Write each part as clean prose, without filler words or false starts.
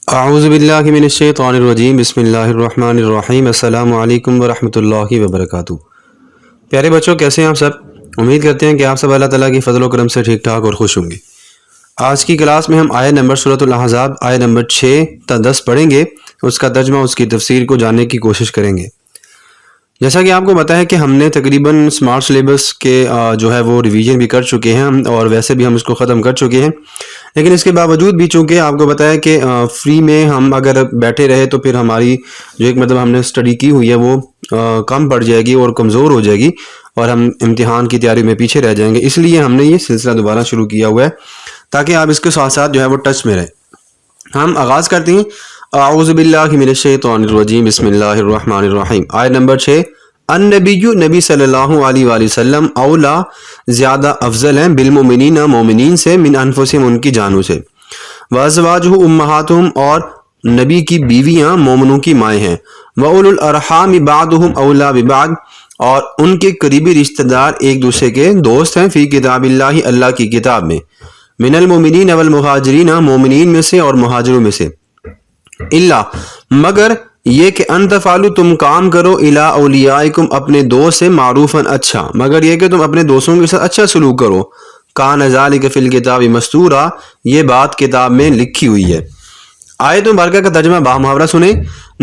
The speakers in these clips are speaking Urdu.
اعوذ باللہ من الشیطان الرجیم بسم اللہ الرحمن الرحیم السلام علیکم ورحمۃ اللہ وبرکاتہ۔ پیارے بچوں، کیسے ہیں آپ سب؟ امید کرتے ہیں کہ آپ سب اللہ تعالیٰ کی فضل و کرم سے ٹھیک ٹھاک اور خوش ہوں گے۔ آج کی کلاس میں ہم آیت نمبر سورۃ الاحزاب آیت نمبر 6 تا 10 پڑھیں گے، اس کا ترجمہ، اس کی تفسیر کو جاننے کی کوشش کریں گے۔ جیسا کہ آپ کو پتہ ہے کہ ہم نے تقریباً اسمارٹ سلیبس کے جو ہے وہ ریویژن بھی کر چکے ہیں اور ویسے بھی ہم اس کو ختم کر چکے ہیں، لیکن اس کے باوجود بھی چونکہ آپ کو پتہ ہے کہ فری میں ہم اگر بیٹھے رہے تو پھر ہماری جو ایک ہم نے اسٹڈی کی ہوئی ہے وہ کم پڑ جائے گی اور کمزور ہو جائے گی اور ہم امتحان کی تیاری میں پیچھے رہ جائیں گے۔ اس لیے ہم نے یہ سلسلہ دوبارہ شروع کیا ہوا ہے تاکہ آپ اس کے ساتھ ساتھ جو ہے وہ ٹچ میں رہیں۔ ہم آغاز کرتے ہیں۔ اعوذ باللہ من الشیطان الرجیم بسم اللہ الرحمن الرحیم۔ آیت نمبر 6، النبی نبی صلی اللہ علیہ وآلہ وسلم اولا زیادہ افضل ہیں بالمؤمنین مومنین سے من انفسہم ان کی جانوں سے، وازواجہ امہاتہم اور نبی کی بیویاں مومنوں کی مائیں ہیں، واولو الارحام بعضہم اولا ببعض اور ان کے قریبی رشتہ دار ایک دوسرے کے دوست ہیں، فی کتاب اللہ اللہ کی کتاب میں، من المؤمنین والمہاجرین مومنین میں سے اور مہاجروں میں سے، اللہ مگر یہ کہ ان تفعلوا تم کام کرو الی اولیائکم اپنے دوست سے معروفاً اچھا، مگر یہ کہ تم اپنے دوستوں کے ساتھ اچھا سلوک کرو، کان ذالک فی الکتاب مستورا یہ بات کتاب میں لکھی ہوئی ہے۔ آیت مبارکہ کا ترجمہ بامحاورہ سنیں۔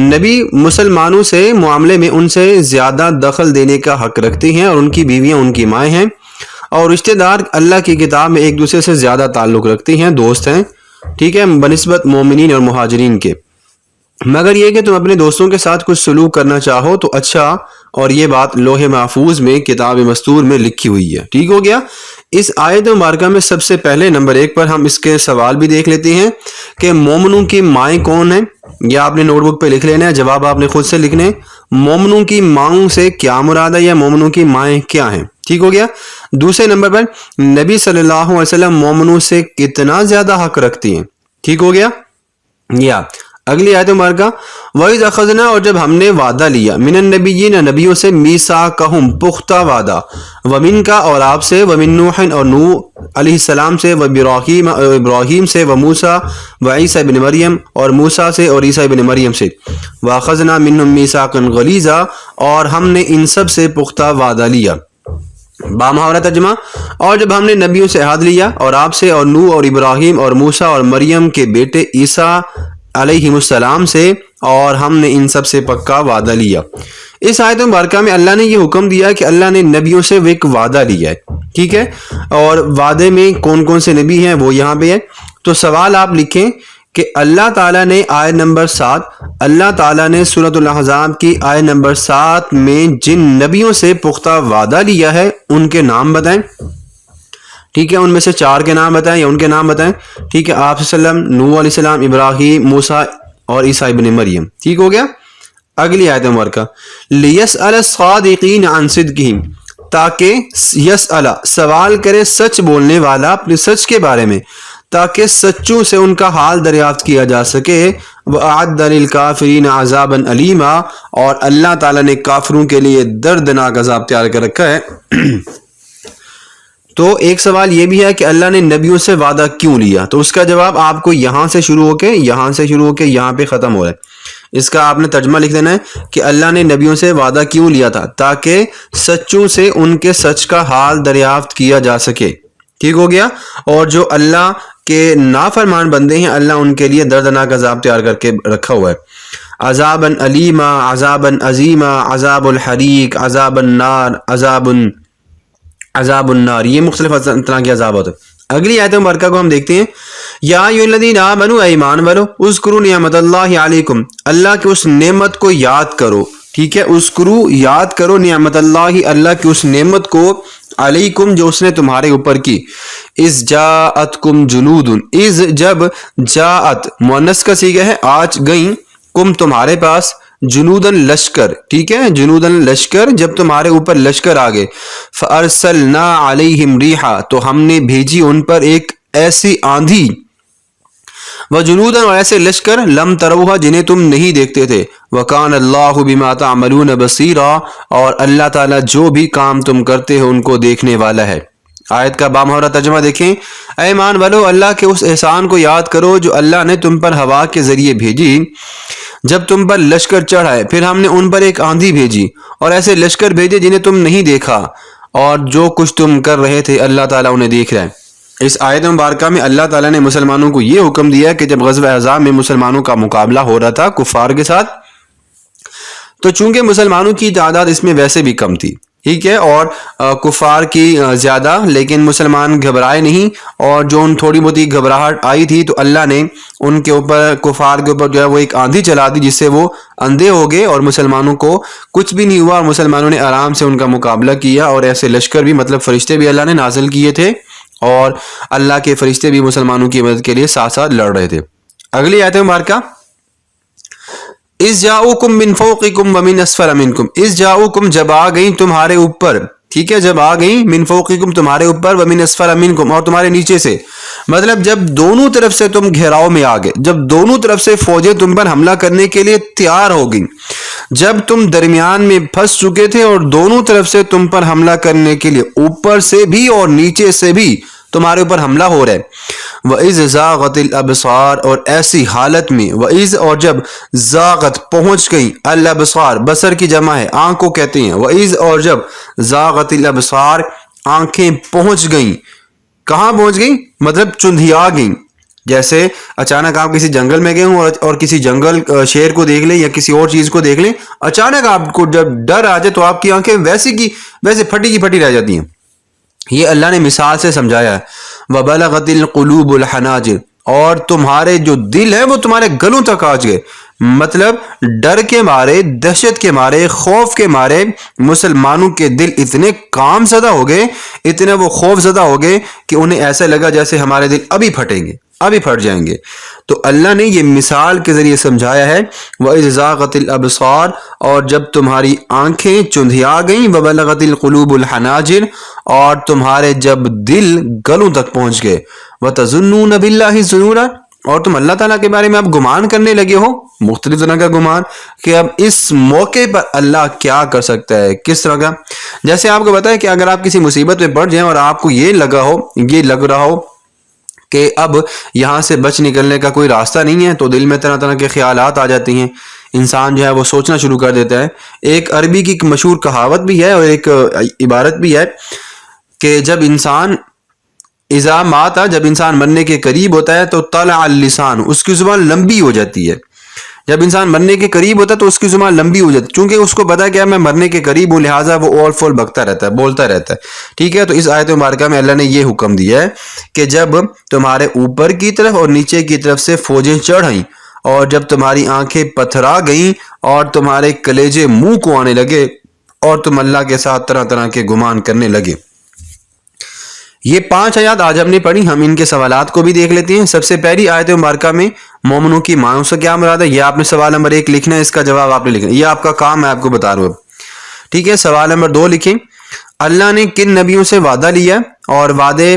نبی مسلمانوں سے معاملے میں ان سے زیادہ دخل دینے کا حق رکھتے ہیں اور ان کی بیویاں ان کی مائیں ہیں، اور رشتہ دار اللہ کی کتاب میں ایک دوسرے سے زیادہ تعلق رکھتے ہیں، دوست ہیں، ٹھیک ہے، بنسبت مومنین اور مہاجرین کے، مگر یہ کہ تم اپنے دوستوں کے ساتھ کچھ سلوک کرنا چاہو تو اچھا، اور یہ بات لوح محفوظ میں کتاب مستور میں لکھی ہوئی ہے۔ ٹھیک ہو گیا۔ اس آیت مبارکہ میں سب سے پہلے نمبر 1 پر ہم اس کے سوال بھی دیکھ لیتے ہیں کہ مومنوں کی مائیں کون ہیں، یا آپ نے نوٹ بک پہ لکھ لینا ہے، جواب آپ نے خود سے لکھنے۔ مومنوں کی ماؤں سے کیا مراد ہے، یا مومنوں کی مائیں کیا ہیں؟ ٹھیک ہو گیا۔ دوسرے نمبر پر نبی صلی اللہ علیہ وسلم مومنوں سے کتنا زیادہ حق رکھتی ہیں؟ ٹھیک ہو گیا۔ یا اگلی آیت مبارکہ، وَإِذْ أَخَذْنَا اور جب ہم نے وعدہ لیا، مِنَ النَّبِيِّينَ نبیوں سے، مِيثَاقَهُمْ پختہ وعدہ، وَمِنْكَ اور آپ سے، وَمِن نُوحٍ اور نوح علیہ السلام سے، ابراہیم سے، وموسیٰ وعیسیٰ ابن مریم اور موسیٰ سے اور عیسیٰ ابن مریم سے، وَأَخَذْنَا مِنْهُمْ مِيثَاقًا غَلِيظًا اور ہم نے ان سب سے پختہ وعدہ لیا۔ بامحاورہ ترجمہ، اور جب ہم نے نبیوں سے عہد لیا اور آپ سے اور نوح اور ابراہیم اور موسیٰ اور مریم کے بیٹے عیسیٰ علیہ السلام سے، اور ہم نے ان سب سے پکا وعدہ لیا۔ اس آیت مبارکہ میں اللہ نے یہ حکم دیا کہ اللہ نے نبیوں سے وہ ایک وعدہ لیا ہے، ٹھیک ہے، اور وعدے میں کون کون سے نبی ہیں وہ یہاں پہ ہے۔ تو سوال آپ لکھیں کہ اللہ تعالیٰ نے آیت نمبر 7، اللہ تعالیٰ نے سورۃ الاحزاب کی آیت نمبر 7 میں جن نبیوں سے پختہ وعدہ لیا ہے ان کے نام بتائیں، ٹھیک ہے، ان میں سے 4 کے نام بتائیں یا ان کے نام بتائیں، ٹھیک ہے، آپ صلی اللہ علیہ وسلم، نوح علیہ السلام، ابراہیم، موسیٰ اور عیسیٰ ابن مریم۔ ٹھیک ہو گیا۔ اگلی آیت مبارکہ، لِيَسْأَلَ الصَّادِقِينَ عَنْ صِدْقِهِمْ تاکہ یسأل سوال کرے سچ بولنے والا اپنے سچ کے بارے میں، تاکہ سچوں سے ان کا حال دریافت کیا جا سکے، وَأَعَدَّ لِلْكَافِرِينَ عَذَابًا أَلِيمًا اور اللہ تعالیٰ نے کافروں کے لیے دردناک عذاب تیار کر رکھا ہے۔ تو ایک سوال یہ بھی ہے کہ اللہ نے نبیوں سے وعدہ کیوں لیا، تو اس کا جواب آپ کو یہاں سے شروع ہو کے یہاں پہ ختم ہو رہا ہے۔ اس کا آپ نے ترجمہ لکھ دینا ہے کہ اللہ نے نبیوں سے وعدہ کیوں لیا تھا، تاکہ سچوں سے ان کے سچ کا حال دریافت کیا جا سکے۔ ٹھیک ہو گیا۔ اور جو اللہ کے نافرمان بندے ہیں، اللہ ان کے لیے دردناک عذاب تیار کر کے رکھا ہوا ہے۔ عذابًا علیما، عذابًا عظیما، عذاب الحریق، عذاب النار، عذاب النار، یہ مختلف طرح کے عذاب ہوتے ہیں۔ اگلی آیت مبارکہ کو ہم دیکھتے ہیں۔ یا ایھا الذین آمنوا اے ایمان والو، اذکروا نعمت اللہ علیکم اللہ کی اس نعمت کو یاد کرو، ٹھیک ہے، اذکروا یاد کرو نعمت اللہ اللہ کی اس نعمت کو، علیکم جو اس نے تمہارے اوپر کی، اذ جاءتکم جنود، اذ جب، جاءت مؤنث کا صیغہ ہے، آج گئیں، کم تمہارے پاس، جنودن لشکر، ٹھیک ہے، جنودن لشکر، جب تمہارے اوپر لشکر آگے، فارسلنا علیہم ریحا تو ہم نے بھیجی ان پر ایک ایسی آندھی، وجنودن اور ایسے لشکر، لم تروها جنہیں تم نہیں دیکھتے تھے، وکان اللہ بما تعملون بصیرا اور اللہ تعالیٰ جو بھی کام تم کرتے ہو ان کو دیکھنے والا ہے۔ آیت کا بامہرہ ترجمہ دیکھیں، اے ایمان والو اللہ کے اس احسان کو یاد کرو جو اللہ نے تم پر ہوا کے ذریعے بھیجی جب تم پر لشکر چڑھائے، پھر ہم نے ان پر ایک آندھی بھیجی اور ایسے لشکر بھیجے جنہیں تم نہیں دیکھا، اور جو کچھ تم کر رہے تھے اللہ تعالیٰ انہیں دیکھ رہا ہے۔ اس آیت مبارکہ میں اللہ تعالیٰ نے مسلمانوں کو یہ حکم دیا کہ جب غزوہ احزاب میں مسلمانوں کا مقابلہ ہو رہا تھا کفار کے ساتھ، تو چونکہ مسلمانوں کی تعداد اس میں ویسے بھی کم تھی، ٹھیک ہے، اور کفار کی زیادہ، لیکن مسلمان گھبرائے نہیں، اور جو ان تھوڑی بہت گھبراہٹ آئی تھی تو اللہ نے ان کے اوپر، کفار کے اوپر جو ہے وہ ایک آندھی چلا دی جس سے وہ اندھے ہو گئے اور مسلمانوں کو کچھ بھی نہیں ہوا، اور مسلمانوں نے آرام سے ان کا مقابلہ کیا، اور ایسے لشکر بھی، مطلب فرشتے بھی اللہ نے نازل کیے تھے، اور اللہ کے فرشتے بھی مسلمانوں کی مدد کے لیے ساتھ ساتھ لڑ رہے تھے۔ اگلی آیت مبارکہ، اِذْ جَاءُوكُم مِّن فَوْقِكُمْ وَمِنْ أَسْفَلَ مِنْكُمْ، اِذْ جَاءُوكُم جب آ گئیں تمہارے اوپر، ٹھیک ہے، جب آ گئیں من فوقکم تمہارے اوپر، ومن اسفل منکم اور تمہارے نیچے سے، مطلب جب دونوں طرف سے تم گھیراؤ میں آ گئے، جب دونوں طرف سے فوجیں تم پر حملہ کرنے کے لیے تیار ہو گئیں، جب تم درمیان میں پھنس چکے تھے اور دونوں طرف سے تم پر حملہ کرنے کے لیے اوپر سے بھی اور نیچے سے بھی تمہارے اوپر حملہ ہو رہا ہے۔ وَإِذْ زَاغَتِ الْأَبْصَارُ اور ایسی حالت میں، وَإِذْ اور جب زاغت پہنچ گئی، الابصار بصر کی جمع ہے، آنکھ کو کہتے ہیں، وَإِذْ اور جب زاغت الابصار آنکھیں پہنچ گئیں، کہاں پہنچ گئیں؟ مطلب چندھیا گئیں۔ جیسے اچانک آپ کسی جنگل میں گئے ہوں اور کسی جنگل شیر کو دیکھ لیں یا کسی اور چیز کو دیکھ لیں، اچانک آپ کو جب ڈر آ جائے تو آپ کی آنکھیں ویسی کی ویسے پھٹی کی پھٹی رہ جاتی ہیں۔ یہ اللہ نے مثال سے سمجھایا ہے۔ وَبَلَغَتِ الْقُلُوبُ الْحَنَاجِرَ اور تمہارے جو دل ہیں وہ تمہارے گلوں تک آج گئے، مطلب ڈر کے مارے، دہشت کے مارے، خوف کے مارے مسلمانوں کے دل اتنے کام زدہ ہو گئے، اتنے وہ خوف زدہ ہو گئے کہ انہیں ایسا لگا جیسے ہمارے دل ابھی پھٹیں گے، ابھی پھٹ جائیں گے۔ تو اللہ نے یہ مثال کے ذریعے سمجھایا ہے، وَإِذْ زَاغَتِ الْأَبْصَارُ اور جب تمہاری آنکھیں چندھیا گئیں، وَبَلَغَتِ الْقُلُوبُ الْحَنَاجِرَ اور تمہارے جب دل گلوں تک پہنچ گئے، وَتَظُنُّونَ بِاللَّهِ الظُّنُونَ اور تم اللہ تعالیٰ کے بارے میں اب گمان کرنے لگے ہو، مختلف طرح کا گمان، کہ اب اس موقع پر اللہ کیا کر سکتا ہے، کس طرح کا۔ جیسے آپ کو پتا ہے کہ اگر آپ کسی مصیبت میں پڑ جائیں اور آپ کو یہ لگ رہا ہو کہ اب یہاں سے بچ نکلنے کا کوئی راستہ نہیں ہے، تو دل میں طرح طرح کے خیالات آ جاتے ہیں، انسان جو ہے وہ سوچنا شروع کر دیتا ہے۔ ایک عربی کی ایک مشہور کہاوت بھی ہے اور ایک عبارت بھی ہے کہ جب انسان اذا مات، جب انسان مرنے کے قریب ہوتا ہے تو طلع اللسان، اس کی زبان لمبی ہو جاتی ہے۔ جب انسان مرنے کے قریب ہوتا ہے تو اس کی زبان لمبی ہو جاتی ہے، چونکہ اس کو پتا ہے کہ میں مرنے کے قریب ہوں، لہٰذا وہ اول فول بکتا رہتا ہے، بولتا رہتا ہے، ٹھیک ہے۔ تو اس آیت مبارکہ میں اللہ نے یہ حکم دیا ہے کہ جب تمہارے اوپر کی طرف اور نیچے کی طرف سے فوجیں چڑھ آئیں اور جب تمہاری آنکھیں پتھرا گئیں اور تمہارے کلیجے منہ کو آنے لگے اور تم اللہ کے ساتھ طرح طرح کے گمان کرنے لگے۔ یہ 5 آیات آج ہم نے پڑھی، ہم ان کے سوالات کو بھی دیکھ لیتے ہیں۔ سب سے پہلی آیت مبارکہ میں مومنوں کی ماؤں سے کیا مراد ہے، یہ آپ نے سوال نمبر 1 لکھنا ہے، اس کا جواب آپ نے لکھنا ہے، یہ آپ کا کام ہے، آپ کو بتا رہا ہوں، ٹھیک ہے۔ سوال نمبر 2 لکھیں، اللہ نے کن نبیوں سے وعدہ لیا اور وعدے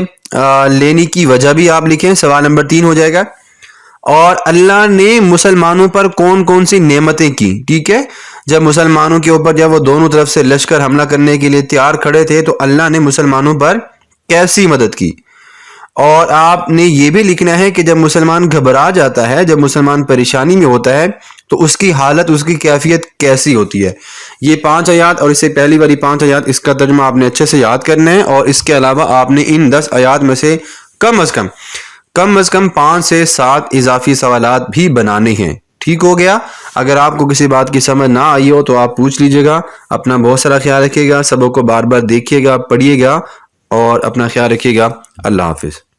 لینے کی وجہ بھی آپ لکھیں، سوال نمبر 3 ہو جائے گا۔ اور اللہ نے مسلمانوں پر کون کون سی نعمتیں کی، ٹھیک ہے۔ جب مسلمانوں کے اوپر جب وہ دونوں طرف سے لشکر حملہ کرنے کے لیے تیار کھڑے تھے تو اللہ نے مسلمانوں پر کیسی مدد کی۔ اور آپ نے یہ بھی لکھنا ہے کہ جب مسلمان گھبرا جاتا ہے، جب مسلمان پریشانی میں ہوتا ہے تو اس کی حالت، اس کی کیفیت کیسی ہوتی ہے۔ یہ 5 آیات اور اس سے پہلی والی 5 آیات، اس کا ترجمہ آپ نے اچھے سے یاد کرنا ہے، اور اس کے علاوہ آپ نے ان 10 آیات میں سے کم از کم 5 سے 7 اضافی سوالات بھی بنانے ہیں، ٹھیک ہو گیا۔ اگر آپ کو کسی بات کی سمجھ نہ آئی ہو تو آپ پوچھ لیجئے گا۔ اپنا بہت سارا خیال رکھیے گا، سبق کو بار بار دیکھیے گا، پڑھیے گا اور اپنا خیال رکھیے گا۔ اللہ حافظ۔